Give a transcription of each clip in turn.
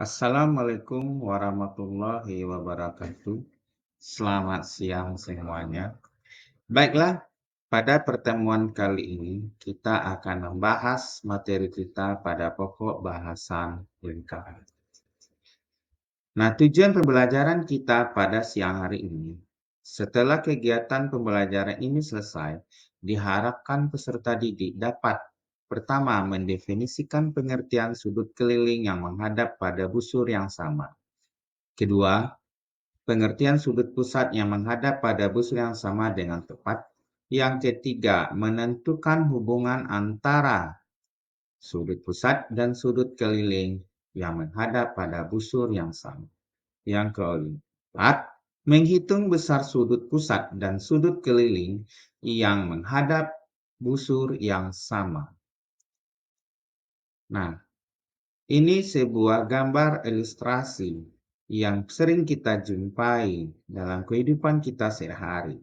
Assalamualaikum warahmatullahi wabarakatuh. Selamat siang semuanya. Baiklah, pada pertemuan kali ini kita akan membahas materi kita pada pokok bahasan lingkaran. Nah, tujuan pembelajaran kita pada siang hari ini, setelah kegiatan pembelajaran ini selesai, diharapkan peserta didik dapat pertama mendefinisikan pengertian sudut keliling yang menghadap pada busur yang sama. Kedua, pengertian sudut pusat yang menghadap pada busur yang sama dengan tepat. Yang ketiga, menentukan hubungan antara sudut pusat dan sudut keliling yang menghadap pada busur yang sama. Yang keempat, menghitung besar sudut pusat dan sudut keliling yang menghadap busur yang sama. Nah, ini sebuah gambar ilustrasi yang sering kita jumpai dalam kehidupan kita sehari-hari.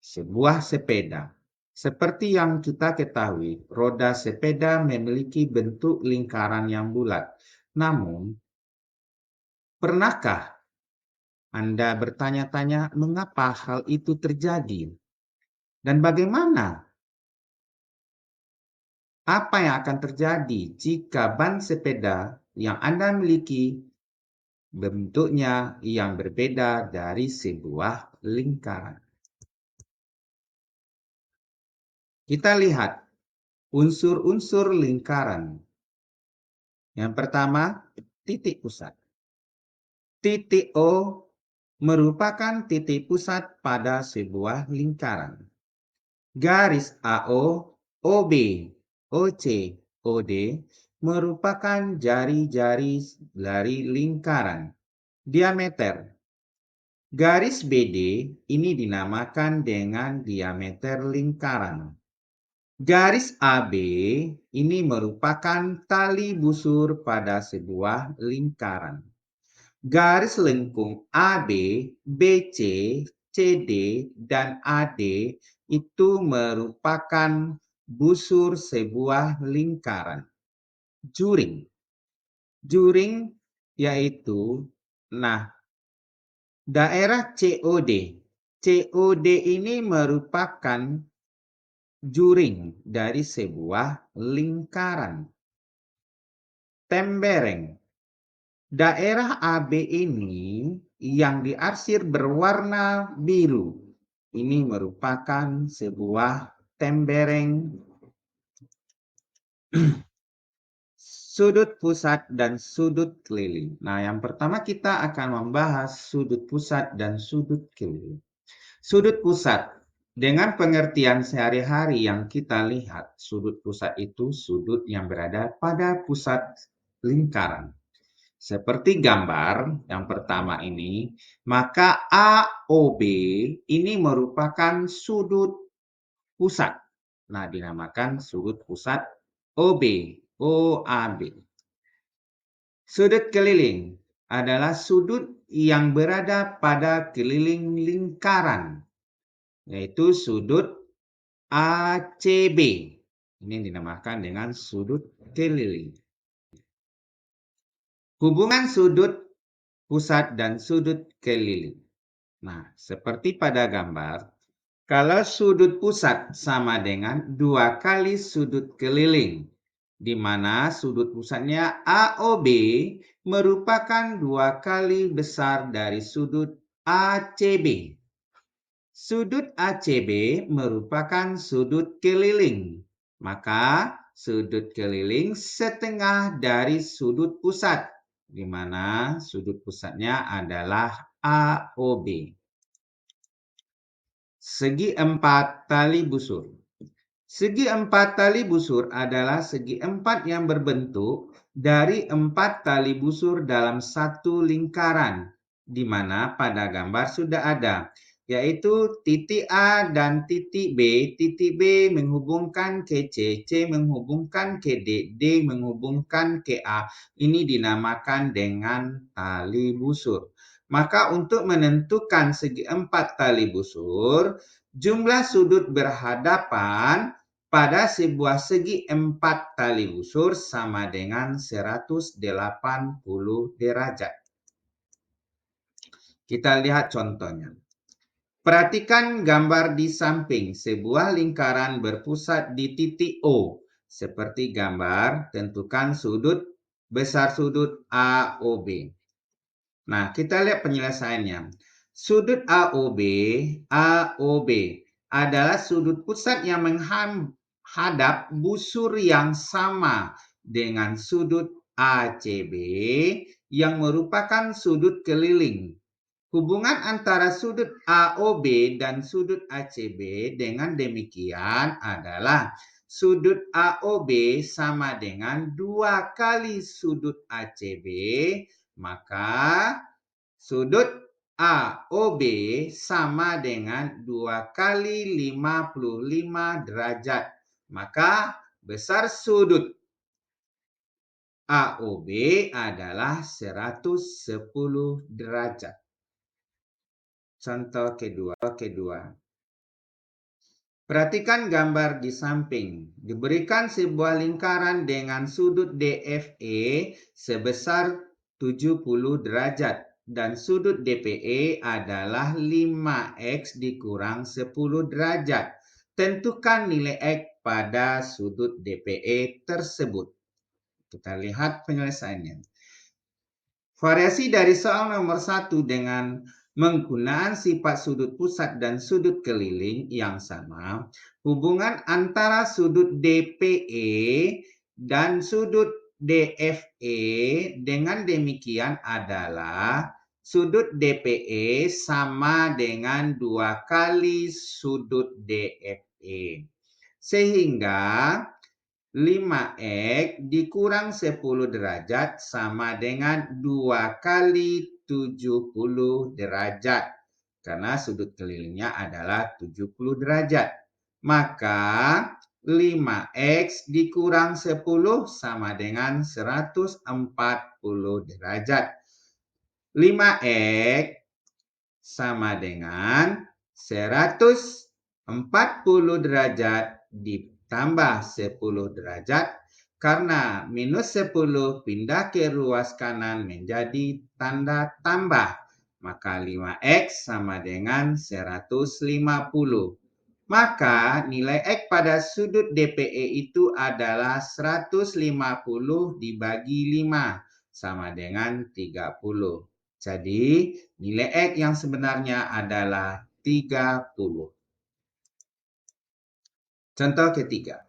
Sebuah sepeda. Seperti yang kita ketahui, roda sepeda memiliki bentuk lingkaran yang bulat. Namun, pernahkah Anda bertanya-tanya mengapa hal itu terjadi? Dan bagaimana? Apa yang akan terjadi jika ban sepeda yang Anda miliki bentuknya yang berbeda dari sebuah lingkaran? Kita lihat unsur-unsur lingkaran. Yang pertama, titik pusat. Titik O merupakan titik pusat pada sebuah lingkaran. Garis AO, OB, OC, OD merupakan jari-jari dari lingkaran. Diameter. Garis BD ini dinamakan dengan diameter lingkaran. Garis AB ini merupakan tali busur pada sebuah lingkaran. Garis lengkung AB, BC, CD, dan AD itu merupakan busur sebuah lingkaran. Juring. Juring yaitu, daerah COD. COD ini merupakan juring dari sebuah lingkaran. Tembereng. Daerah AB ini yang diarsir berwarna biru. Ini merupakan sebuah tembereng. Sudut pusat dan sudut keliling. Nah, yang pertama kita akan membahas sudut pusat dan sudut keliling. Sudut pusat. Dengan pengertian sehari-hari yang kita lihat, sudut pusat itu sudut yang berada pada pusat lingkaran. Seperti gambar yang pertama ini, maka AOB ini merupakan sudut pusat. Nah, dinamakan sudut pusat OB, OAB. Sudut keliling adalah sudut yang berada pada keliling lingkaran, yaitu sudut ACB. Ini dinamakan dengan sudut keliling. Hubungan sudut pusat dan sudut keliling. Nah, seperti pada gambar, kalau sudut pusat sama dengan 2 kali sudut keliling, di mana sudut pusatnya AOB merupakan 2 kali besar dari sudut ACB. Sudut ACB merupakan sudut keliling, maka sudut keliling setengah dari sudut pusat, di mana sudut pusatnya adalah AOB. Segi empat tali busur. Segi empat tali busur adalah segi empat yang berbentuk dari 4 tali busur dalam satu lingkaran, di mana pada gambar sudah ada, yaitu titik A dan titik B. Titik B menghubungkan ke C, C menghubungkan ke D, D menghubungkan ke A. Ini dinamakan dengan tali busur. Maka untuk menentukan segi empat tali busur, jumlah sudut berhadapan pada sebuah segi 4 tali busur sama dengan 180 derajat. Kita lihat contohnya. Perhatikan gambar di samping. Sebuah lingkaran berpusat di titik O. Seperti gambar, tentukan besar sudut AOB. Nah, kita lihat penyelesaiannya. Sudut AOB adalah sudut pusat yang menghadap busur yang sama dengan sudut ACB yang merupakan sudut keliling. Hubungan antara sudut AOB dan sudut ACB dengan demikian adalah sudut AOB sama dengan 2 kali sudut ACB, maka sudut AOB sama dengan 2 kali 55 derajat. Maka besar sudut AOB adalah 110 derajat. Contoh kedua. Perhatikan gambar di samping. Diberikan sebuah lingkaran dengan sudut DFE sebesar 70 derajat dan sudut DPE adalah 5X dikurang 10 derajat. Tentukan nilai X pada sudut DPE tersebut. Kita lihat penyelesaiannya. Variasi dari soal nomor 1 dengan menggunakan sifat sudut pusat dan sudut keliling yang sama, hubungan antara sudut DPE dan sudut DFE dengan demikian adalah sudut DPE sama dengan 2 kali sudut DFE. Sehingga 5X dikurang 10 derajat sama dengan 2 kali 70 derajat. Karena sudut kelilingnya adalah 70 derajat. Maka 5X dikurang 10 sama dengan 140 derajat. 5X sama dengan 140 derajat ditambah 10 derajat, karena minus 10 pindah ke ruas kanan menjadi tanda tambah. Maka 5X sama dengan 150. Maka nilai X pada sudut DPE itu adalah 150 dibagi 5 sama dengan 30. Jadi nilai X yang sebenarnya adalah 30. Contoh ketiga.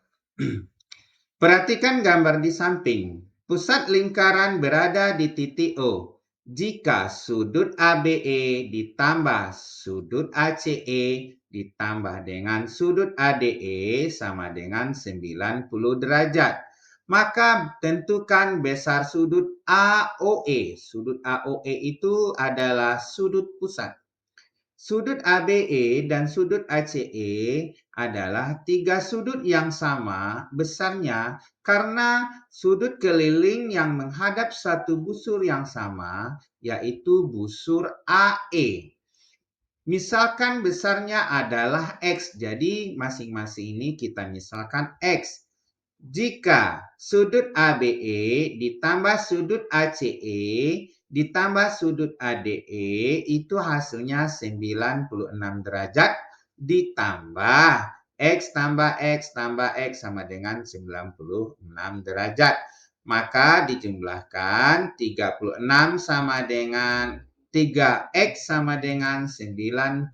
Perhatikan gambar di samping. Pusat lingkaran berada di titik O. Jika sudut ABE ditambah sudut ACE ditambah dengan sudut ADE sama dengan 90 derajat, maka tentukan besar sudut AOE. Sudut AOE itu adalah sudut pusat. Sudut ABE dan sudut ACE adalah 3 sudut yang sama besarnya karena sudut keliling yang menghadap satu busur yang sama, yaitu busur AE. Misalkan besarnya adalah X, jadi masing-masing ini kita misalkan X. Jika sudut ABE ditambah sudut ACE ditambah sudut ADE itu hasilnya 96 derajat ditambah X tambah X tambah X sama dengan 96 derajat. Maka dijumlahkan 36 sama dengan 3X sama dengan 96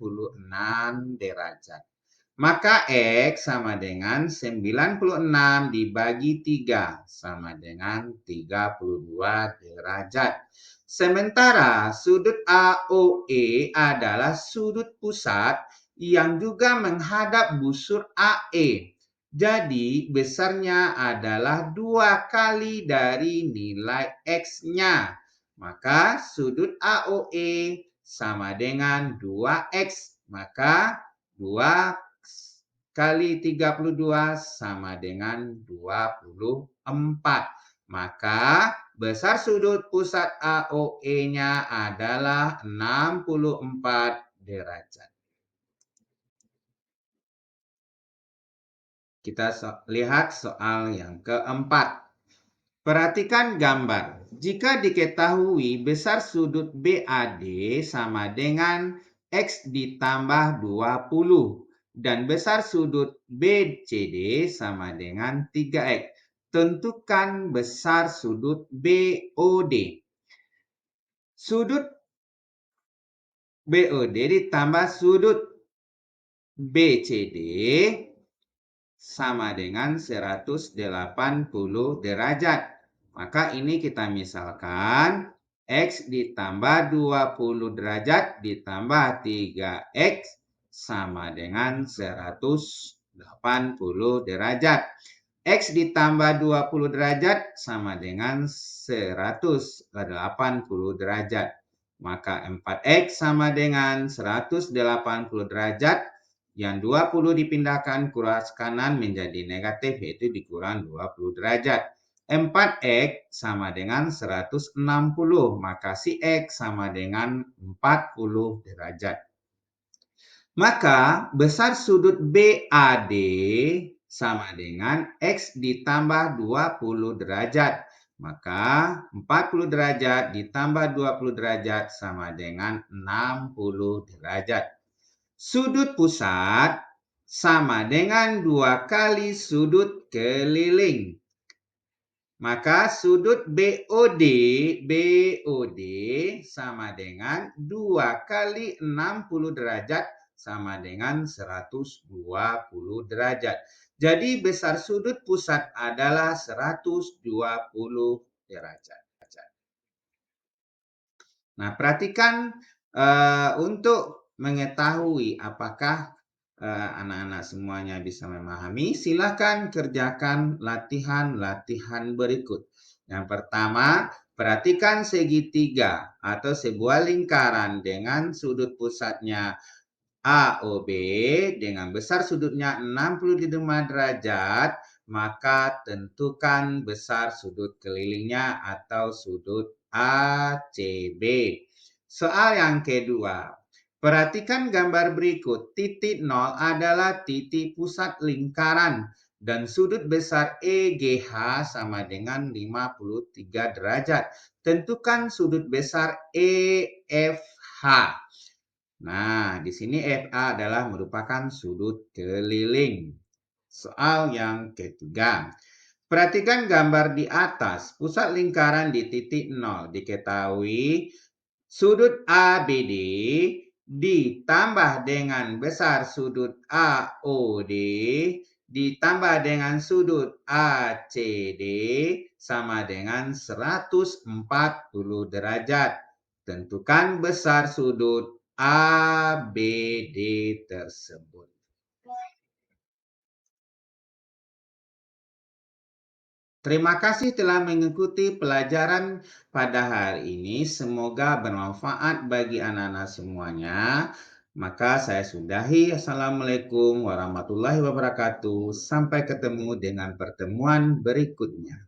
derajat. Maka X sama dengan 96 dibagi 3 sama dengan 32 derajat. Sementara sudut AOE adalah sudut pusat yang juga menghadap busur AE. Jadi besarnya adalah 2 kali dari nilai X-nya. Maka sudut AOE sama dengan 2X. Maka 2 kali 32 sama dengan 24. Maka besar sudut pusat AOE-nya adalah 64 derajat. Kita lihat soal yang keempat. Perhatikan gambar. Jika diketahui besar sudut BAD sama dengan X ditambah 20 dan besar sudut BCD sama dengan 3X. Tentukan besar sudut BOD. Sudut BOD ditambah sudut BCD sama dengan 180 derajat. Maka ini kita misalkan X ditambah 20 derajat ditambah 3X sama dengan 180 derajat. X ditambah 20 derajat sama dengan 180 derajat. Maka 4X sama dengan 180 derajat. Yang 20 dipindahkan ke ruas kanan menjadi negatif, yaitu dikurang 20 derajat. 4X sama dengan 160, maka si X sama dengan 40 derajat. Maka besar sudut BAD sama dengan X ditambah 20 derajat. Maka 40 derajat ditambah 20 derajat sama dengan 60 derajat. Sudut pusat sama dengan 2 kali sudut keliling. Maka sudut BOD sama dengan 2 kali 60 derajat sama dengan 120 derajat. Jadi besar sudut pusat adalah 120 derajat. Nah, perhatikan untuk mengetahui apakah anak-anak semuanya bisa memahami, silakan kerjakan latihan-latihan berikut. Yang pertama, perhatikan segitiga atau sebuah lingkaran dengan sudut pusatnya AOB dengan besar sudutnya 65 derajat, maka tentukan besar sudut kelilingnya atau sudut ACB. Soal yang kedua, perhatikan gambar berikut. Titik 0 adalah titik pusat lingkaran dan sudut besar EGH sama dengan 53 derajat. Tentukan sudut besar EFH. Nah, di sini FA adalah merupakan sudut keliling. Soal yang ketiga. Perhatikan gambar di atas. Pusat lingkaran di titik 0. Diketahui sudut ABD ditambah dengan besar sudut AOD ditambah dengan sudut ACD sama dengan 140 derajat. Tentukan besar sudut ABD tersebut. Terima kasih telah mengikuti pelajaran pada hari ini. Semoga bermanfaat bagi anak-anak semuanya. Maka saya sudahi. Assalamualaikum warahmatullahi wabarakatuh. Sampai ketemu dengan pertemuan berikutnya.